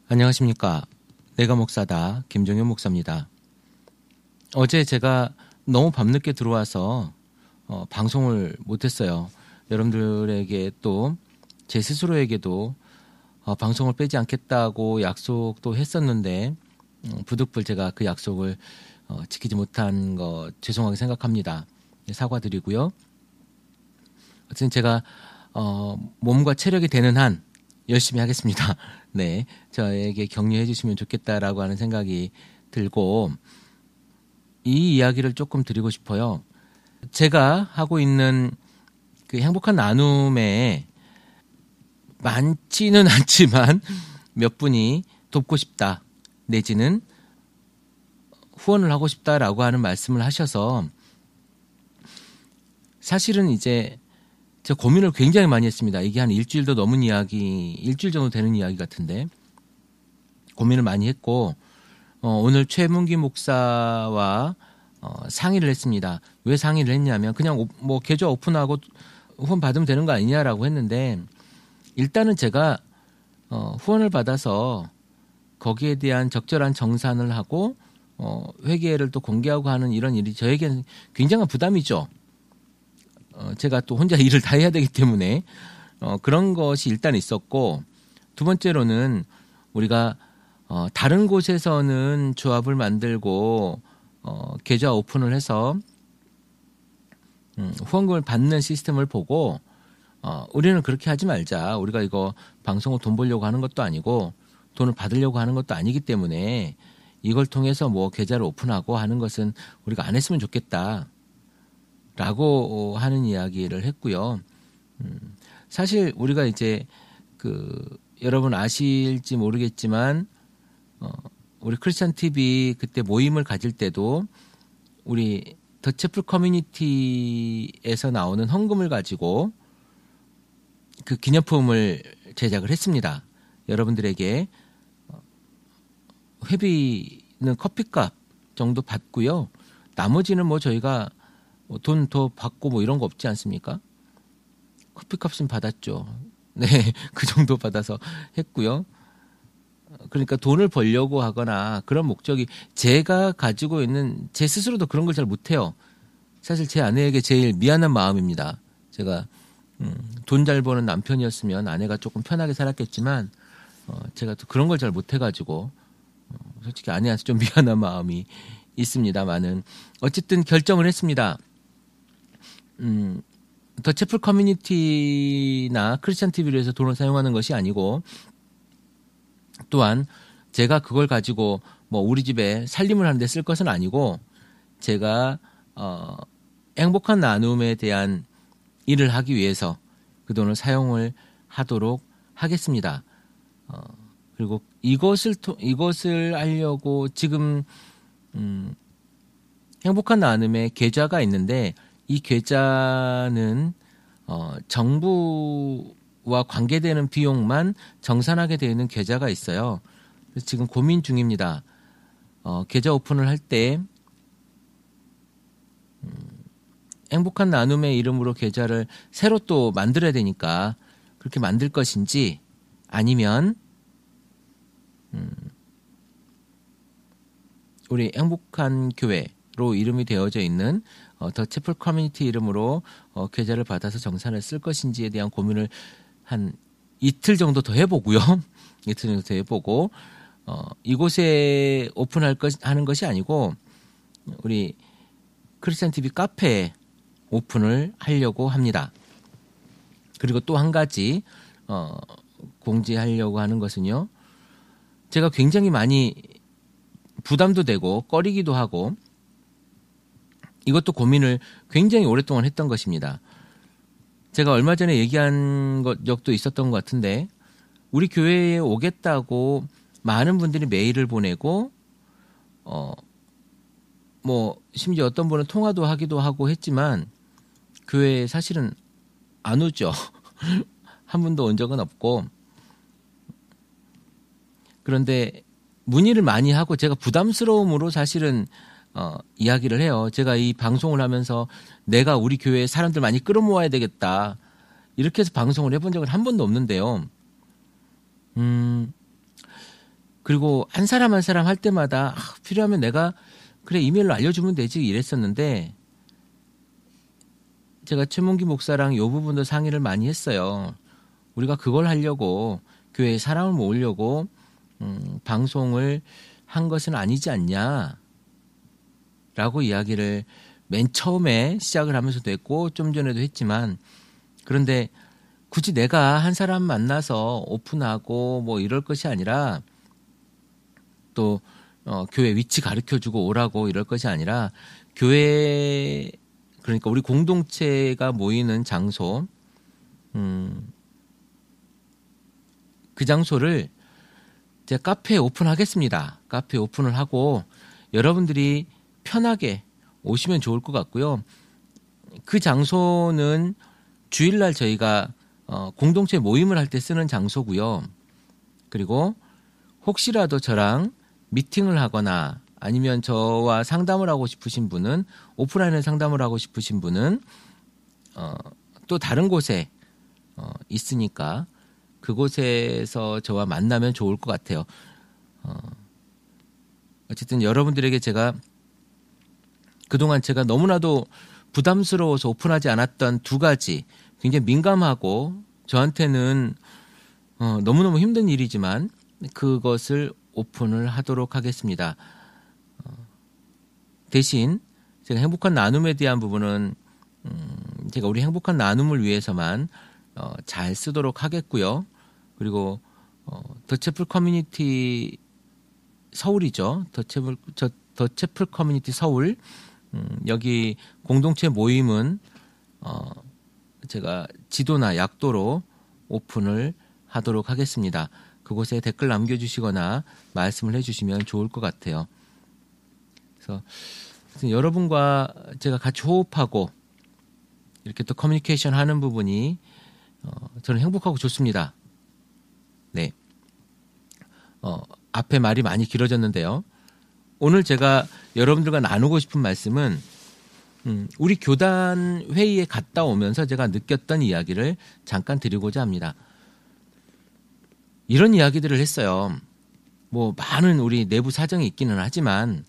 안녕하십니까. 내가 목사다. 김종현 목사입니다. 어제 제가 너무 밤늦게 들어와서 방송을 못했어요. 여러분들에게 또 제 스스로에게도 방송을 빼지 않겠다고 약속도 했었는데 부득불 제가 그 약속을 지키지 못한 거 죄송하게 생각합니다. 사과드리고요. 어쨌든 제가 몸과 체력이 되는 한 열심히 하겠습니다. 네, 저에게 격려해 주시면 좋겠다라고 하는 생각이 들고 이 이야기를 조금 드리고 싶어요. 제가 하고 있는 그 행복한 나눔에 많지는 않지만 몇 분이 돕고 싶다 내지는 후원을 하고 싶다라고 하는 말씀을 하셔서 사실은 이제 제가 고민을 굉장히 많이 했습니다. 이게 한 일주일도 넘은 이야기, 일주일 정도 되는 이야기 같은데 고민을 많이 했고 오늘 최문기 목사와 상의를 했습니다. 왜 상의를 했냐면 그냥 뭐 계좌 오픈하고 후원 받으면 되는 거 아니냐라고 했는데 일단은 제가 후원을 받아서 거기에 대한 적절한 정산을 하고 회계를 또 공개하고 하는 이런 일이 저에게는 굉장한 부담이죠. 제가 또 혼자 일을 다 해야 되기 때문에 그런 것이 일단 있었고 두 번째로는 우리가 다른 곳에서는 조합을 만들고 계좌 오픈을 해서 후원금을 받는 시스템을 보고 우리는 그렇게 하지 말자. 우리가 이거 방송을 돈 벌려고 하는 것도 아니고 돈을 받으려고 하는 것도 아니기 때문에 이걸 통해서 뭐 계좌를 오픈하고 하는 것은 우리가 안 했으면 좋겠다. 라고 하는 이야기를 했고요. 사실 우리가 이제 여러분 아실지 모르겠지만 우리 크리스찬 TV 그때 모임을 가질 때도 우리 더 채플 커뮤니티에서 나오는 헌금을 가지고 그 기념품을 제작을 했습니다. 여러분들에게 회비는 커피값 정도 받고요. 나머지는 뭐 저희가 돈 더 받고 뭐 이런 거 없지 않습니까? 커피값은 받았죠. 네, 그 정도 받아서 했고요. 그러니까 돈을 벌려고 하거나 그런 목적이 제가 가지고 있는 제 스스로도 그런 걸 잘 못해요. 사실 제 아내에게 제일 미안한 마음입니다. 제가 돈 잘 버는 남편이었으면 아내가 조금 편하게 살았겠지만 제가 또 그런 걸 잘 못해가지고 솔직히 아내한테 좀 미안한 마음이 있습니다만은 어쨌든 결정을 했습니다. 더 채플 커뮤니티나 크리스찬 TV를 해서 돈을 사용하는 것이 아니고 또한 제가 그걸 가지고 뭐 우리 집에 살림을 하는데 쓸 것은 아니고 제가 행복한 나눔에 대한 일을 하기 위해서 그 돈을 사용을 하도록 하겠습니다. 그리고 이것을 하려고 지금 행복한 나눔의 계좌가 있는데 이 계좌는 정부와 관계되는 비용만 정산하게 되어 있는 계좌가 있어요. 그래서 지금 고민 중입니다. 계좌 오픈을 할 때 행복한 나눔의 이름으로 계좌를 새로 또 만들어야 되니까 그렇게 만들 것인지 아니면 우리 행복한 교회로 이름이 되어져 있는 더 채플 커뮤니티 이름으로 계좌를 받아서 정산을 쓸 것인지에 대한 고민을 한 이틀 정도 더 해보고요. 이틀 정도 더 해보고 이곳에 하는 것이 아니고 우리 크리스찬 TV 카페에 오픈을 하려고 합니다. 그리고 또 한 가지 공지하려고 하는 것은요. 제가 굉장히 많이 부담도 되고 꺼리기도 하고 이것도 고민을 굉장히 오랫동안 했던 것입니다. 제가 얼마 전에 얘기한 적도 있었던 것 같은데 우리 교회에 오겠다고 많은 분들이 메일을 보내고 뭐 심지어 어떤 분은 통화도 하기도 하고 했지만 교회에 사실은 안 오죠. 한 분도 온 적은 없고 그런데 문의를 많이 하고 제가 부담스러움으로 사실은 이야기를 해요. 제가 이 방송을 하면서 내가 우리 교회에 사람들 많이 끌어모아야 되겠다. 이렇게 해서 방송을 해본 적은 한 번도 없는데요. 그리고 한 사람 한 사람 할 때마다 필요하면 내가 그래 이메일로 알려주면 되지 이랬었는데 제가 최문기 목사랑 이 부분도 상의를 많이 했어요. 우리가 그걸 하려고 교회에 사람을 모으려고 방송을 한 것은 아니지 않냐 라고 이야기를 맨 처음에 시작을 하면서도 했고 좀 전에도 했지만 그런데 굳이 내가 한 사람 만나서 오픈하고 뭐 이럴 것이 아니라 또 교회 위치 가르쳐주고 오라고 이럴 것이 아니라 교회 그러니까 우리 공동체가 모이는 장소 그 장소를 제가 카페에 오픈하겠습니다. 카페에 오픈을 하고 여러분들이 편하게 오시면 좋을 것 같고요. 그 장소는 주일날 저희가 공동체 모임을 할 때 쓰는 장소고요. 그리고 혹시라도 저랑 미팅을 하거나 아니면 저와 상담을 하고 싶으신 분은 오프라인에 상담을 하고 싶으신 분은 또 다른 곳에 있으니까 그곳에서 저와 만나면 좋을 것 같아요. 어쨌든 여러분들에게 제가 그동안 제가 너무나도 부담스러워서 오픈하지 않았던 두 가지 굉장히 민감하고 저한테는 너무너무 힘든 일이지만 그것을 오픈을 하도록 하겠습니다. 대신 제가 행복한 나눔에 대한 부분은 제가 우리 행복한 나눔을 위해서만 잘 쓰도록 하겠고요. 그리고 더채플 커뮤니티 서울이죠. 더채플 커뮤니티 서울 여기 공동체 모임은 제가 지도나 약도로 오픈을 하도록 하겠습니다. 그곳에 댓글 남겨주시거나 말씀을 해주시면 좋을 것 같아요. 그래서 여러분과 제가 같이 호흡하고 이렇게 또 커뮤니케이션 하는 부분이 저는 행복하고 좋습니다. 네. 앞에 말이 많이 길어졌는데요. 오늘 제가 여러분들과 나누고 싶은 말씀은 우리 교단 회의에 갔다 오면서 제가 느꼈던 이야기를 잠깐 드리고자 합니다. 이런 이야기들을 했어요. 뭐 많은 우리 내부 사정이 있기는 하지만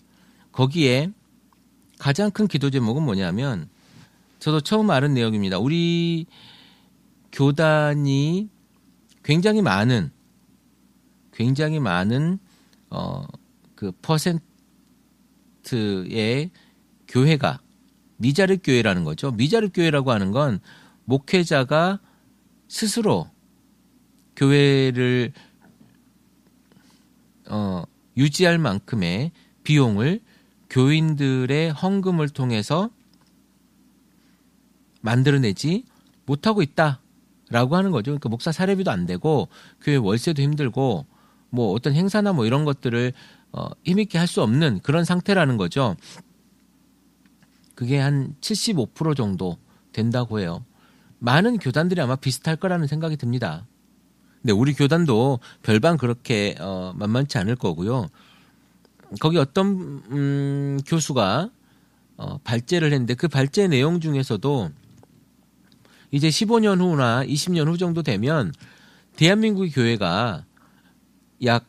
거기에 가장 큰 기도 제목은 뭐냐면 저도 처음 알은 내용입니다. 우리 교단이 굉장히 많은 그 퍼센트의 교회가 미자립 교회라는 거죠. 미자립 교회라고 하는 건 목회자가 스스로 교회를 유지할 만큼의 비용을 교인들의 헌금을 통해서 만들어내지 못하고 있다라고 하는 거죠. 그러니까 목사 사례비도 안 되고 교회 월세도 힘들고 뭐 어떤 행사나 뭐 이런 것들을 힘있게 할 수 없는 그런 상태라는 거죠. 그게 한 75% 정도 된다고 해요. 많은 교단들이 아마 비슷할 거라는 생각이 듭니다. 근데 우리 교단도 별반 그렇게 만만치 않을 거고요. 거기 어떤 교수가 발제를 했는데 그 발제 내용 중에서도 이제 15년 후나 20년 후 정도 되면 대한민국의 교회가 약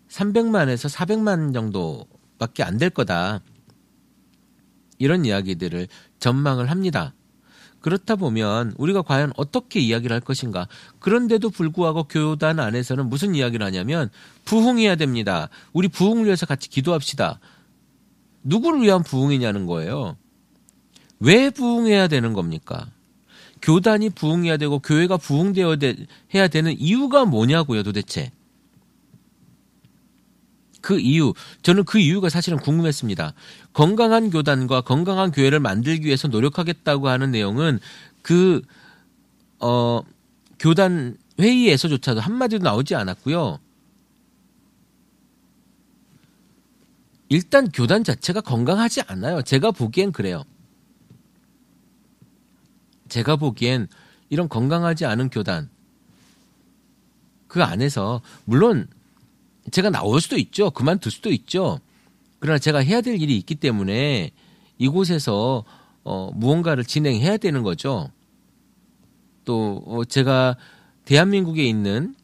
300만에서 400만 정도밖에 안 될 거다. 이런 이야기들을 전망을 합니다. 그렇다 보면 우리가 과연 어떻게 이야기를 할 것인가. 그런데도 불구하고 교단 안에서는 무슨 이야기를 하냐면 부흥해야 됩니다. 우리 부흥을 위해서 같이 기도합시다. 누구를 위한 부흥이냐는 거예요. 왜 부흥해야 되는 겁니까? 교단이 부흥해야 되고 교회가 부흥해야 되는 이유가 뭐냐고요 도대체. 그 이유, 저는 그 이유가 사실은 궁금했습니다. 건강한 교단과 건강한 교회를 만들기 위해서 노력하겠다고 하는 내용은 그 교단 회의에서조차도 한마디도 나오지 않았고요. 일단 교단 자체가 건강하지 않아요. 제가 보기엔 그래요. 제가 보기엔 이런 건강하지 않은 교단 그 안에서 물론 제가 나올 수도 있죠. 그만둘 수도 있죠. 그러나 제가 해야 될 일이 있기 때문에 이곳에서 무언가를 진행해야 되는 거죠. 또 제가 대한민국에 있는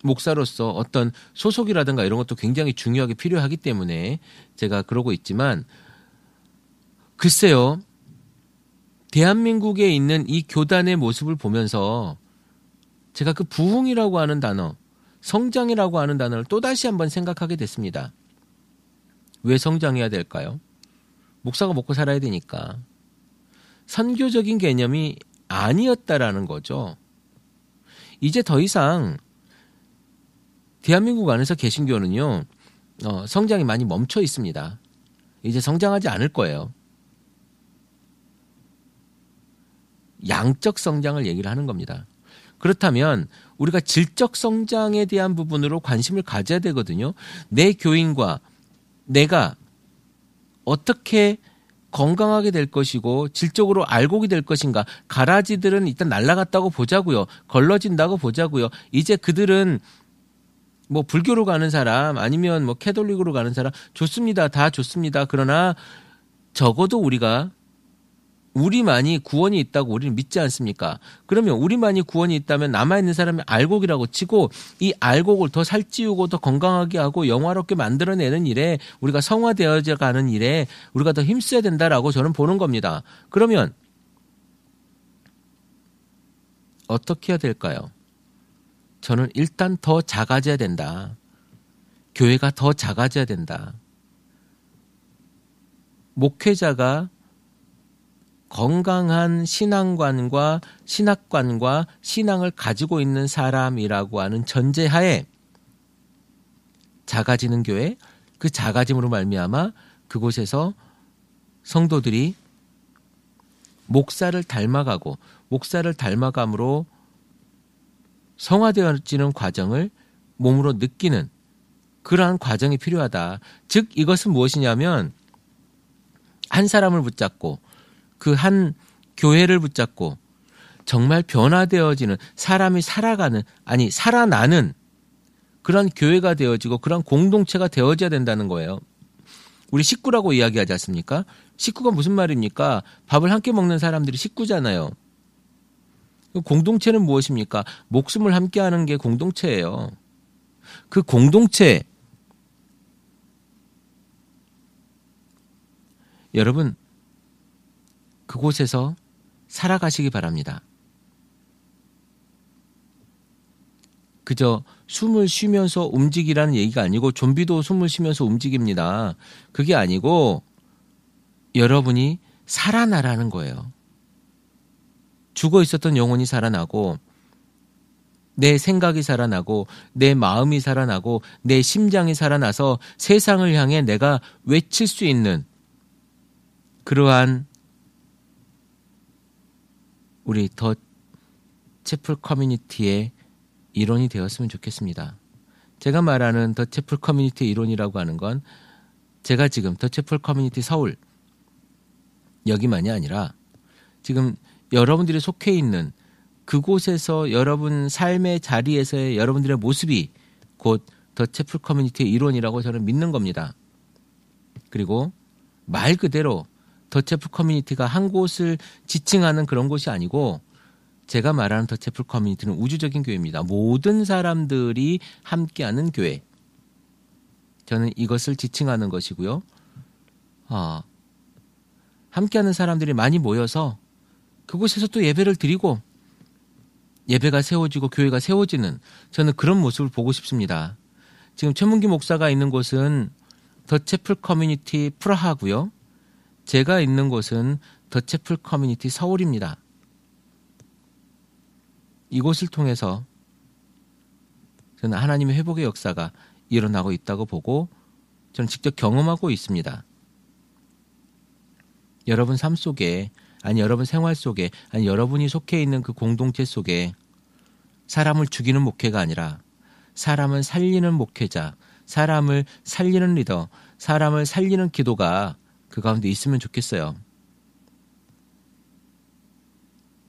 목사로서 어떤 소속이라든가 이런 것도 굉장히 중요하게 필요하기 때문에 제가 그러고 있지만 글쎄요. 대한민국에 있는 이 교단의 모습을 보면서 제가 그 부흥이라고 하는 단어, 성장이라고 하는 단어를 또다시 한번 생각하게 됐습니다. 왜 성장해야 될까요? 목사가 먹고 살아야 되니까. 선교적인 개념이 아니었다라는 거죠. 이제 더 이상 대한민국 안에서 개신교는요, 성장이 많이 멈춰 있습니다. 이제 성장하지 않을 거예요. 양적 성장을 얘기를 하는 겁니다. 그렇다면 우리가 질적 성장에 대한 부분으로 관심을 가져야 되거든요. 내 교인과 내가 어떻게 건강하게 될 것이고 질적으로 알곡이 될 것인가. 가라지들은 일단 날아갔다고 보자고요. 걸러진다고 보자고요. 이제 그들은 뭐 불교로 가는 사람 아니면 뭐 캐톨릭으로 가는 사람 좋습니다. 다 좋습니다. 그러나 적어도 우리만이 구원이 있다고 우리는 믿지 않습니까? 그러면 우리만이 구원이 있다면 남아있는 사람이 알곡이라고 치고 이 알곡을 더 살찌우고 더 건강하게 하고 영화롭게 만들어내는 일에 우리가 성화되어져 가는 일에 우리가 더 힘써야 된다라고 저는 보는 겁니다. 그러면 어떻게 해야 될까요? 저는 일단 더 작아져야 된다. 교회가 더 작아져야 된다. 목회자가 건강한 신앙관과 신학관과 신앙을 가지고 있는 사람이라고 하는 전제하에 작아지는 교회, 그 작아짐으로 말미암아 그곳에서 성도들이 목사를 닮아가고 목사를 닮아감으로 성화되어지는 과정을 몸으로 느끼는 그러한 과정이 필요하다. 즉 이것은 무엇이냐면 한 사람을 붙잡고 그 한 교회를 붙잡고 정말 변화되어지는 사람이 살아나는 그런 교회가 되어지고 그런 공동체가 되어져야 된다는 거예요. 우리 식구라고 이야기하지 않습니까? 식구가 무슨 말입니까? 밥을 함께 먹는 사람들이 식구잖아요. 공동체는 무엇입니까? 목숨을 함께 하는 게 공동체예요. 그 공동체 여러분 그곳에서 살아가시기 바랍니다. 그저 숨을 쉬면서 움직이라는 얘기가 아니고 좀비도 숨을 쉬면서 움직입니다. 그게 아니고 여러분이 살아나라는 거예요. 죽어 있었던 영혼이 살아나고 내 생각이 살아나고 내 마음이 살아나고 내 심장이 살아나서 세상을 향해 내가 외칠 수 있는 그러한 우리 더 채플 커뮤니티의 일원이 되었으면 좋겠습니다. 제가 말하는 더 채플 커뮤니티 일원이라고 하는 건 제가 지금 더 채플 커뮤니티 서울 여기만이 아니라 지금 여러분들이 속해 있는 그곳에서 여러분 삶의 자리에서의 여러분들의 모습이 곧 더 채플 커뮤니티의 일원이라고 저는 믿는 겁니다. 그리고 말 그대로 더 채플 커뮤니티가 한 곳을 지칭하는 그런 곳이 아니고 제가 말하는 더 채플 커뮤니티는 우주적인 교회입니다. 모든 사람들이 함께하는 교회. 저는 이것을 지칭하는 것이고요. 함께하는 사람들이 많이 모여서 그곳에서 또 예배를 드리고 예배가 세워지고 교회가 세워지는 저는 그런 모습을 보고 싶습니다. 지금 최문기 목사가 있는 곳은 더 채플 커뮤니티 프라하고요. 제가 있는 곳은 더 채플 커뮤니티 서울입니다. 이곳을 통해서 저는 하나님의 회복의 역사가 일어나고 있다고 보고 저는 직접 경험하고 있습니다. 여러분 삶 속에 아니 여러분 생활 속에 아니 여러분이 속해 있는 그 공동체 속에 사람을 죽이는 목회가 아니라 사람을 살리는 목회자, 사람을 살리는 리더, 사람을 살리는 기도가 그 가운데 있으면 좋겠어요.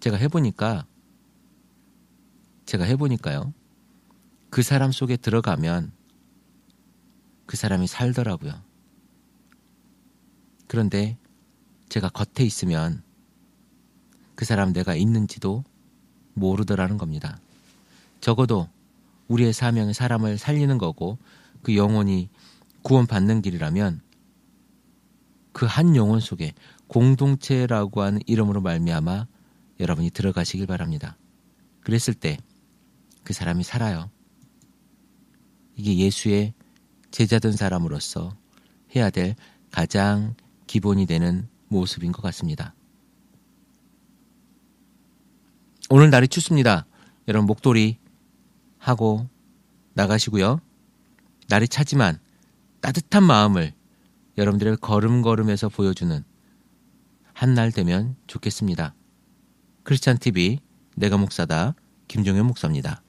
제가 해보니까요. 그 사람 속에 들어가면 그 사람이 살더라고요. 그런데 제가 겉에 있으면 그 사람 내가 있는지도 모르더라는 겁니다. 적어도 우리의 사명은 사람을 살리는 거고 그 영혼이 구원받는 길이라면 그 한 영혼 속에 공동체라고 하는 이름으로 말미암아 여러분이 들어가시길 바랍니다. 그랬을 때 그 사람이 살아요. 이게 예수의 제자된 사람으로서 해야 될 가장 기본이 되는 모습인 것 같습니다. 오늘 날이 춥습니다. 여러분 목도리 하고 나가시고요. 날이 차지만 따뜻한 마음을 여러분들의 걸음걸음에서 보여주는 한 날 되면 좋겠습니다. 크리스찬TV 내가 목사다 김종현 목사입니다.